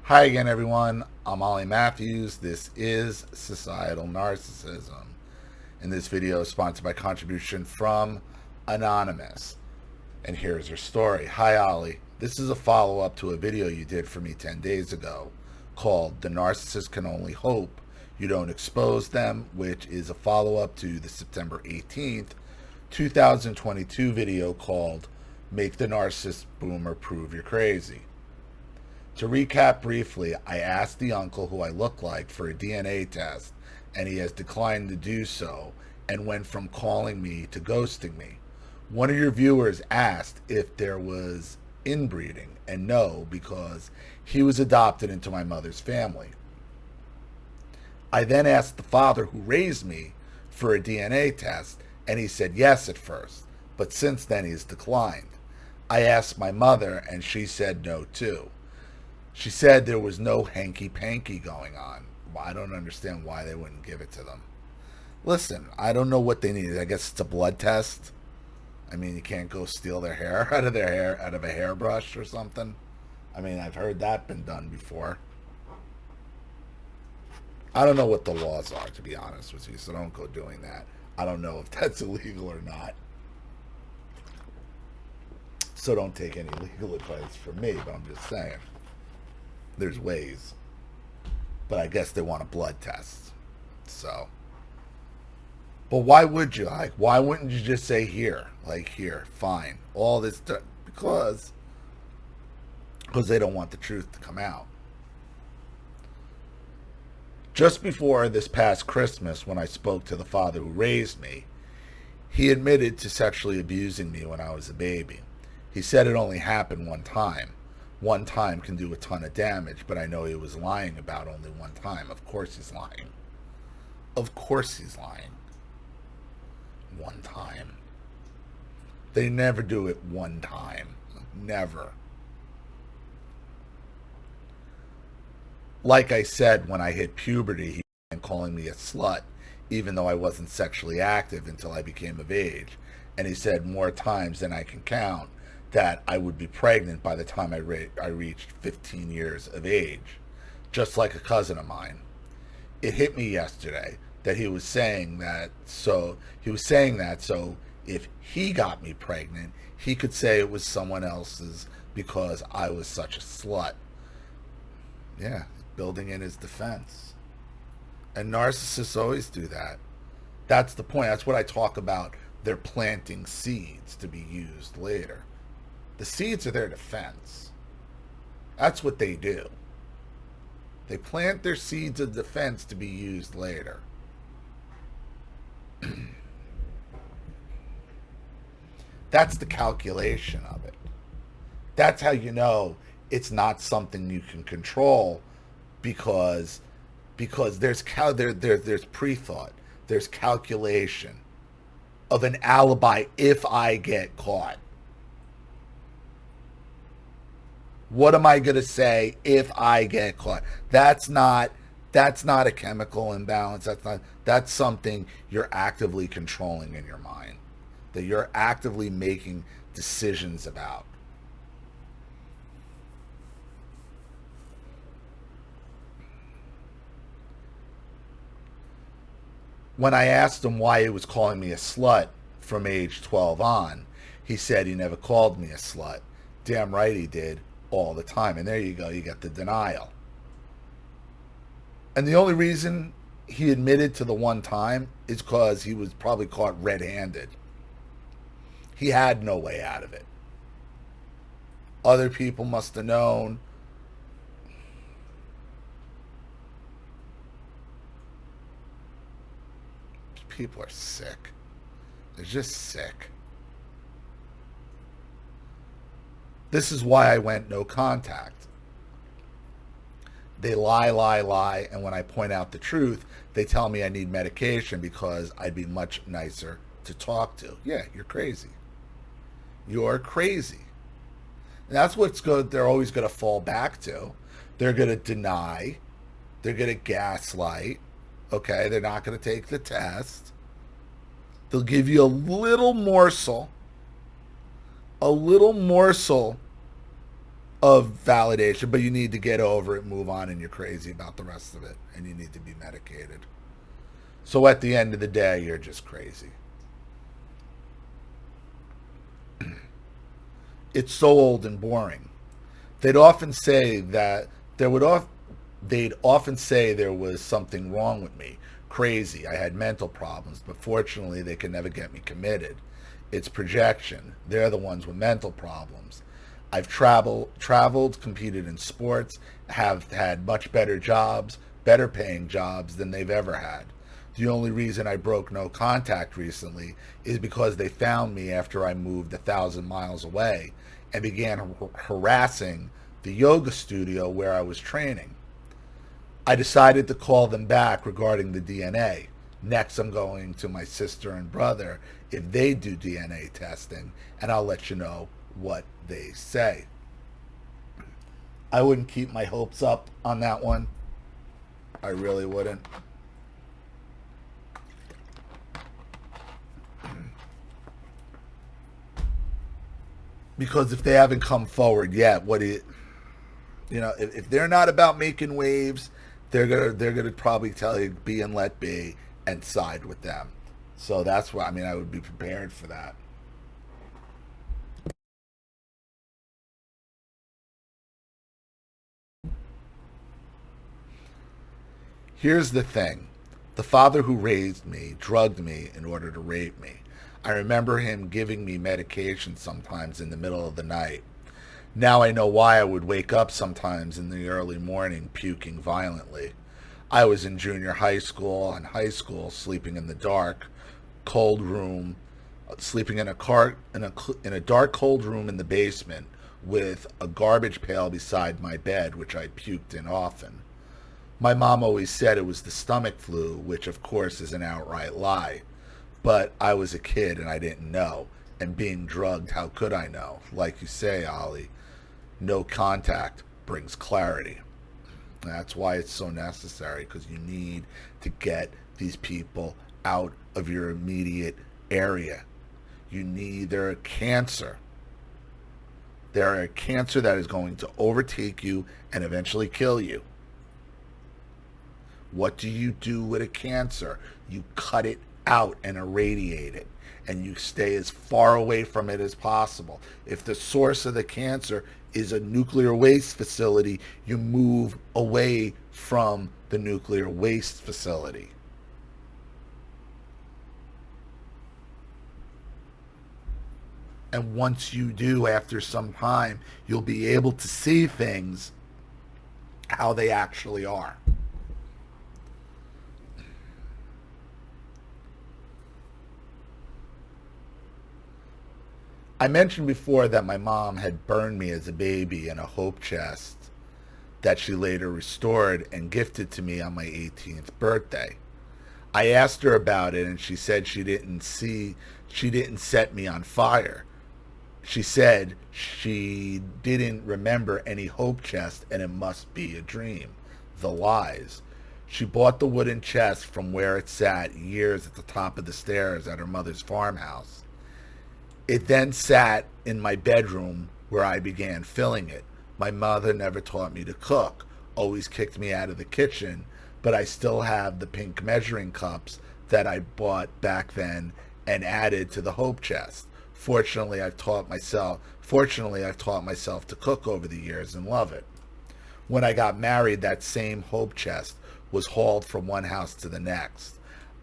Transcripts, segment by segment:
Hi again, everyone. I'm olliemathews. This is Societal Narcissism. And this video is sponsored by contribution from Anonymous. And here's her story. Hi, Ollie. This is a follow up to a video you did for me 10 days ago called The Narcissist Can Only Hope You Don't Expose Them, which is a follow up to the September 18th, 2022 video called Make the Narcissist Boomer Prove You're Crazy. To recap briefly, I asked the uncle who I look like for a DNA test, and he has declined to do so and went from calling me to ghosting me. One of your viewers asked if there was inbreeding, and no, because he was adopted into my mother's family. I then asked the father who raised me for a DNA test, and he said yes at first, but since then he's declined. I asked my mother, and she said no too. She said there was no hanky-panky going on. I don't understand why they wouldn't give it to them. Listen, I don't know what they needed. I guess it's a blood test. I mean, you can't go steal their hair out of a hairbrush or something. I mean, I've heard that been done before. I don't know what the laws are, to be honest with you, so don't go doing that. I don't know if that's illegal or not. So don't take any legal advice from me, but I'm just saying. There's ways. But I guess they want a blood test. So. But why would you? Like, why wouldn't you just say here? Like, here, fine. All this stuff. Because they don't want the truth to come out. Just before this past Christmas, when I spoke to the father who raised me, he admitted to sexually abusing me when I was a baby. He said it only happened one time. One time can do a ton of damage, but I know he was lying about only one time. Of course he's lying. Of course he's lying. One time. They never do it one time. Never. Like I said, when I hit puberty, he began calling me a slut, even though I wasn't sexually active until I became of age. And he said more times than I can count that I would be pregnant by the time I reached 15 years of age, just like a cousin of mine. It hit me yesterday that he was saying that, so if he got me pregnant, he could say it was someone else's because I was such a slut. Yeah, building in his defense. And narcissists always do that. That's the point. That's what I talk about. They're planting seeds to be used later. The seeds are their defense. That's what they do. They plant their seeds of defense to be used later. That's the calculation of it. That's how you know it's not something you can control because there's pre-thought, there's calculation of an alibi if I get caught. What am I going to say if I get caught? That's not a chemical imbalance. That's something you're actively controlling in your mind. That you're actively making decisions about. When I asked him why he was calling me a slut from age 12 on, he said he never called me a slut. Damn right he did. All the time. And there you go, you got the denial. And the only reason he admitted to the one time is because he was probably caught red-handed. He had no way out of it. Other people must have known. People are sick. They're just sick. This is why I went no contact. They lie, and when I point out the truth, they tell me I need medication because I'd be much nicer to talk to. Yeah, you're crazy. You're crazy. And that's what's good. They're always going to fall back to. They're going to deny. They're going to gaslight. Okay, they're not going to take the test. They'll give you a little morsel of validation, but you need to get over it, move on, and you're crazy about the rest of it, and you need to be medicated. So at the end of the day, you're just crazy. It's so old and boring. They'd often say that there would off, they'd often say there was something wrong with me, crazy. I had mental problems, but fortunately, they could never get me committed. It's projection. They're the ones with mental problems. I've traveled, competed in sports, have had much better jobs, better paying jobs than they've ever had. The only reason I broke no contact recently is because they found me after I moved 1,000 miles away and began harassing the yoga studio where I was training. I decided to call them back regarding the DNA. Next, I'm going to my sister and brother if they do DNA testing, and I'll let you know what they say. I wouldn't keep my hopes up on that one. I really wouldn't. Because if they haven't come forward yet, if they're not about making waves, they're gonna probably tell you be and let be and side with them. So that's why I would be prepared for that. Here's the thing. The father who raised me drugged me in order to rape me. I remember him giving me medication sometimes in the middle of the night. Now I know why I would wake up sometimes in the early morning puking violently. I was in junior high school and high school, sleeping in the dark, cold room, sleeping in a dark, cold room in the basement with a garbage pail beside my bed, which I puked in often. My mom always said it was the stomach flu, which of course is an outright lie. But I was a kid and I didn't know. And being drugged, how could I know? Like you say, Ollie, no contact brings clarity. That's why it's so necessary, because you need to get these people out of your immediate area. They're a cancer. They're a cancer that is going to overtake you and eventually kill you. What do you do with a cancer? You cut it out and irradiate it, and you stay as far away from it as possible. If the source of the cancer is a nuclear waste facility, you move away from the nuclear waste facility. And once you do, after some time, you'll be able to see things how they actually are. I mentioned before that my mom had burned me as a baby in a hope chest that she later restored and gifted to me on my 18th birthday. I asked her about it and she said she didn't set me on fire. She said she didn't remember any hope chest and it must be a dream. The lies. She bought the wooden chest from where it sat years at the top of the stairs at her mother's farmhouse. It then sat in my bedroom where I began filling it. My mother never taught me to cook, always kicked me out of the kitchen, but I still have the pink measuring cups that I bought back then and added to the hope chest. Fortunately, I've taught myself to cook over the years and love it. When I got married, that same hope chest was hauled from one house to the next.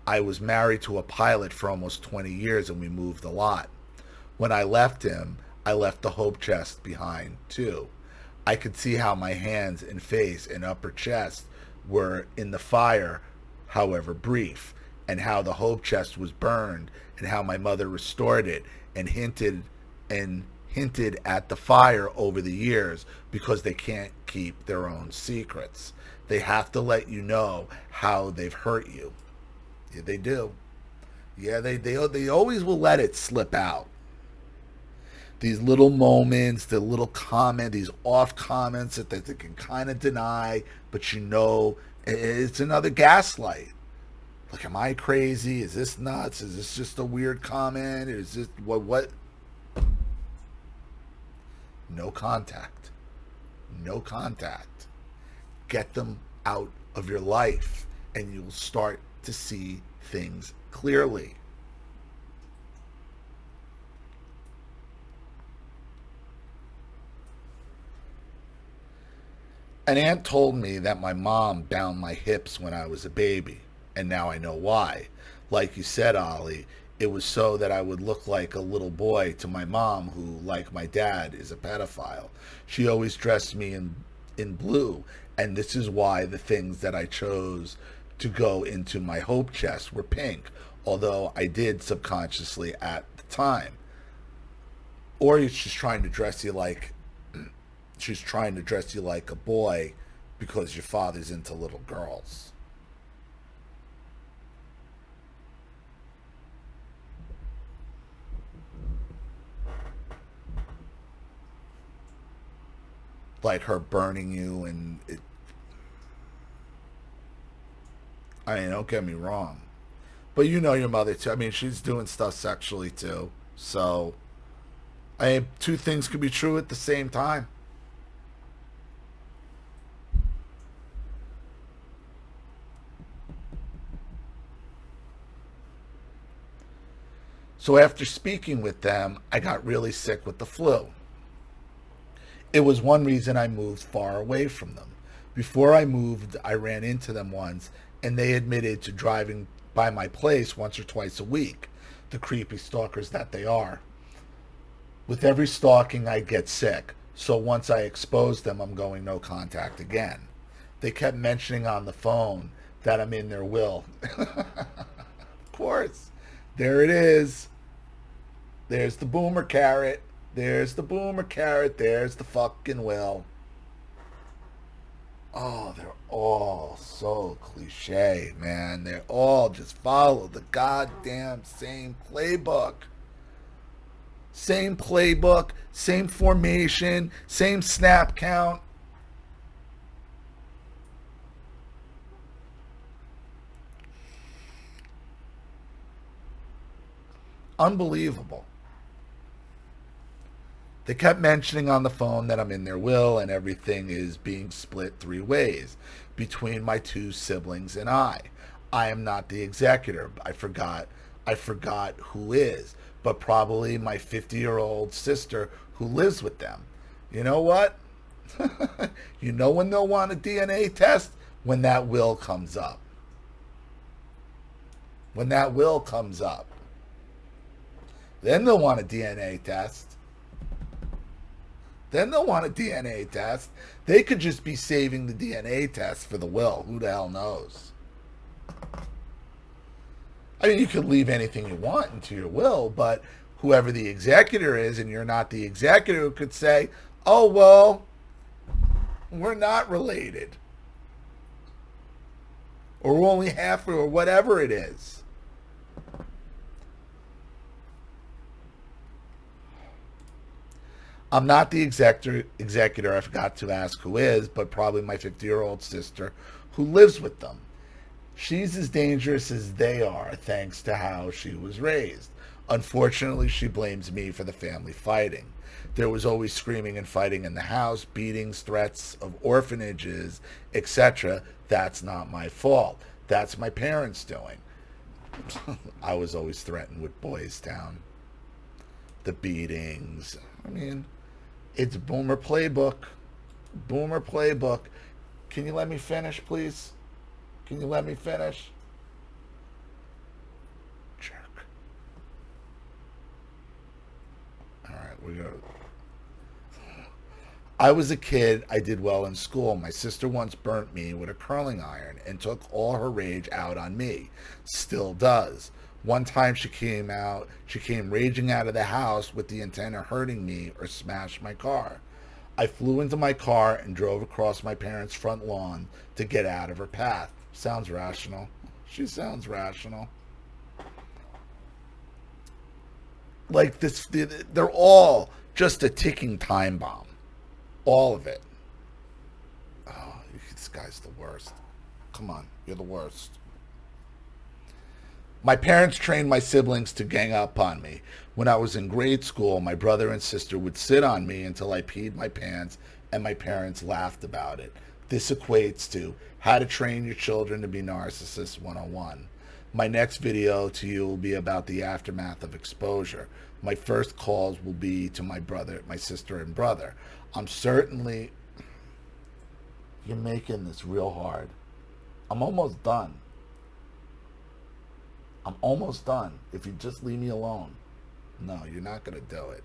I was married to a pilot for almost 20 years and we moved a lot. When I left him, I left the hope chest behind too. I could see how my hands and face and upper chest were in the fire, however brief, and how the hope chest was burned and how my mother restored it and hinted at the fire over the years because they can't keep their own secrets. They have to let you know how they've hurt you. Yeah, they do. Yeah, they always will let it slip out. These little moments, the little comment, these off comments that they can kind of deny, but it's another gaslight. Like, am I crazy? Is this nuts? Is this just a weird comment? Is this what? No contact. no contact. Get them out of your life, and you'll start to see things clearly. An aunt told me that my mom bound my hips when I was a baby, and now I know why. Like you said, Ollie, it was so that I would look like a little boy to my mom, who, like my dad, is a pedophile. She always dressed me in blue, and this is why the things that I chose to go into my hope chest were pink, although I did subconsciously at the time. Or she's trying to dress you like she's trying to dress you like a boy because your father's into little girls. Like her burning you, and I mean, don't get me wrong, but you know your mother too. I mean, she's doing stuff sexually too. So, I mean, two things could be true at the same time. So after speaking with them, I got really sick with the flu. It was one reason I moved far away from them. Before I moved, I ran into them once, and they admitted to driving by my place once or twice a week, the creepy stalkers that they are. With every stalking, I get sick, so once I expose them, I'm going no contact again. They kept mentioning on the phone that I'm in their will. Of course. There it is. There's the boomer carrot. There's the boomer carrot. There's the fucking will. Oh, they're all so cliche, man. They all just follow the goddamn same playbook. Same playbook, same formation, same snap count. Unbelievable. They kept mentioning on the phone that I'm in their will and everything is being split three ways between my two siblings and I. I am not the executor. I forgot who is, but probably my 50-year-old sister who lives with them. You know what? You know when they'll want a DNA test? When that will comes up. When that will comes up. Then they'll want a DNA test. Then they'll want a DNA test. They could just be saving the DNA test for the will. Who the hell knows? I mean, you could leave anything you want into your will, but whoever the executor is, and you're not the executor, could say, oh, well, we're not related. Or we're only half, or whatever it is. I'm not the executor. I forgot to ask who is, but probably my 50-year-old sister who lives with them. She's as dangerous as they are, thanks to how she was raised. Unfortunately, she blames me for the family fighting. There was always screaming and fighting in the house, beatings, threats of orphanages, etc. That's not my fault. That's my parents' doing. I was always threatened with Boys Town. The beatings. I mean, it's boomer playbook. Boomer playbook. Can you let me finish, please? Can you let me finish? Jerk. All right, we're going to... I was a kid. I did well in school. My sister once burnt me with a curling iron and took all her rage out on me. Still does. One time she came raging out of the house with the intent of hurting me or smash my car. I flew into my car and drove across my parents' front lawn to get out of her path. Sounds rational. She sounds rational. Like this, they're all just a ticking time bomb. All of it. Oh, this guy's the worst. Come on, you're the worst. My parents trained my siblings to gang up on me. When I was in grade school, my brother and sister would sit on me until I peed my pants and my parents laughed about it. This equates to how to train your children to be narcissists 101. My next video to you will be about the aftermath of exposure. My first calls will be to my brother, my sister and brother. You're making this real hard. I'm almost done. If you just leave me alone. No, you're not going to do it.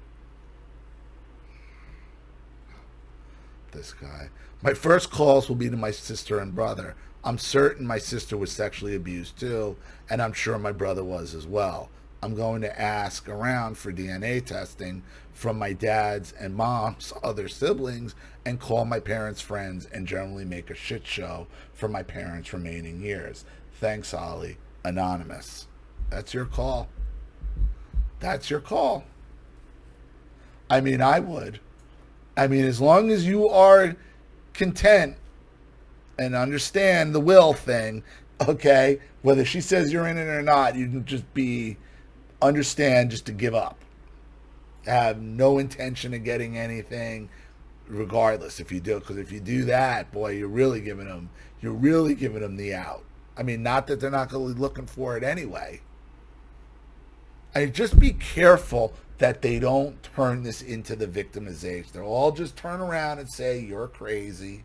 This guy. My first calls will be to my sister and brother. I'm certain my sister was sexually abused too, and I'm sure my brother was as well. I'm going to ask around for DNA testing from my dad's and mom's other siblings and call my parents' friends and generally make a shit show for my parents' remaining years. Thanks, Ollie. Anonymous. That's your call. That's your call. I mean, I would. I mean, as long as you are content and understand the will thing, okay, whether she says you're in it or not, you can just understand just to give up. Have no intention of getting anything regardless if you do, because if you do that, boy, you're really giving them the out. I mean, not that they're not going to be looking for it anyway. I just be careful that they don't turn this into the victimization. They'll all just turn around and say, you're crazy,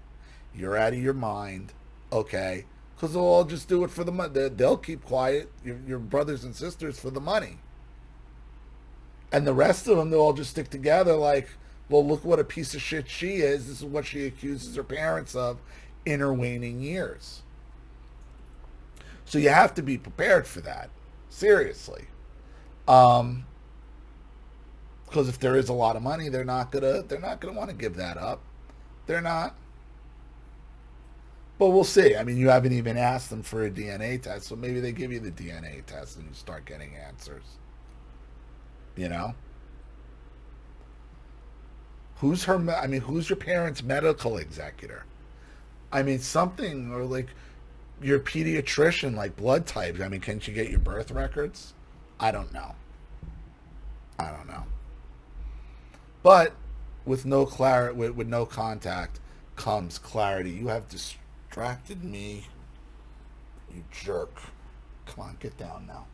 you're out of your mind, okay? Because they'll all just do it for the money. They'll keep quiet, your brothers and sisters, for the money. And the rest of them, they'll all just stick together like, well, look what a piece of shit she is. This is what she accuses her parents of in her waning years. So you have to be prepared for that. Seriously. Because if there is a lot of money, they're not gonna want to give that up. They're not. But we'll see. I mean, you haven't even asked them for a DNA test, so maybe they give you the DNA test and you start getting answers. You know? Who's your parents' medical executor? I mean, something, or like your pediatrician, like blood types. I mean, can't you get your birth records? I don't know. But with no with no contact comes clarity. You have distracted me, you jerk. Come on, get down now.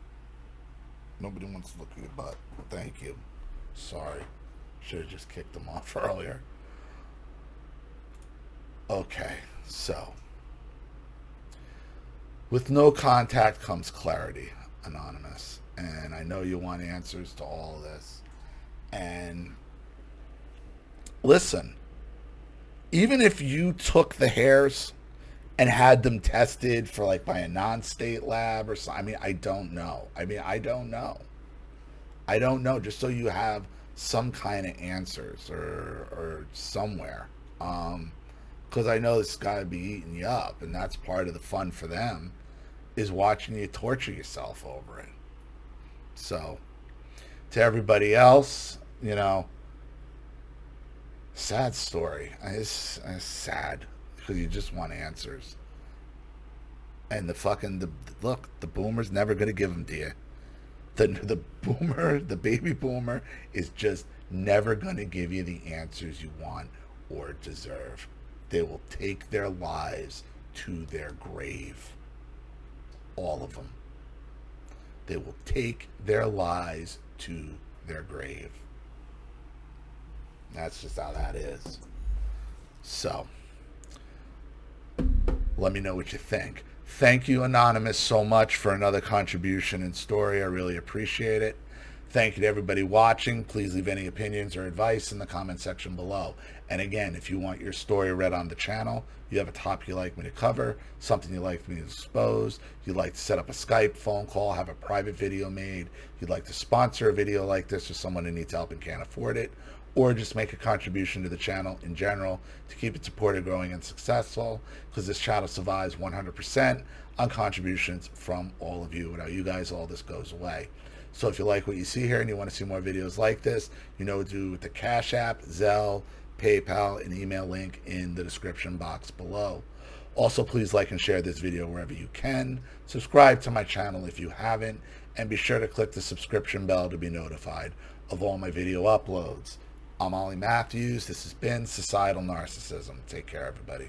Nobody wants to look at your butt. Thank you. Sorry. Should have just kicked them off earlier. Okay, so with no contact comes clarity, Anonymous. And I know you want answers to all of this. And listen, even if you took the hairs and had them tested for like by a non-state lab or something, I don't know. I don't know, just so you have some kind of answers or somewhere. Because I know this has got to be eating you up, and that's part of the fun for them, is watching you torture yourself over it. So, to everybody else, sad story. It's sad because you just want answers. And the boomer's never going to give them to you. The baby boomer is just never going to give you the answers you want or deserve. They will take their lives to their grave. All of them. They will take their lives to their grave. That's just how that is. So, let me know what you think. Thank you, Anonymous, so much for another contribution and story. I really appreciate it. Thank you to everybody watching. Please leave any opinions or advice in the comment section below. And again, if you want your story read on the channel, you have a topic you'd like me to cover, something you'd like me to expose, you'd like to set up a Skype phone call, have a private video made, you'd like to sponsor a video like this for someone who needs help and can't afford it, or just make a contribution to the channel in general to keep it supported, growing, and successful, because this channel survives 100% on contributions from all of you. Without you guys, all this goes away. So if you like what you see here and you want to see more videos like this, you know what to do with the Cash App, Zelle, PayPal, and email link in the description box below. Also, please like and share this video wherever you can. Subscribe to my channel if you haven't, and be sure to click the subscription bell to be notified of all my video uploads. I'm Ollie Matthews. This has been Societal Narcissism. Take care, everybody.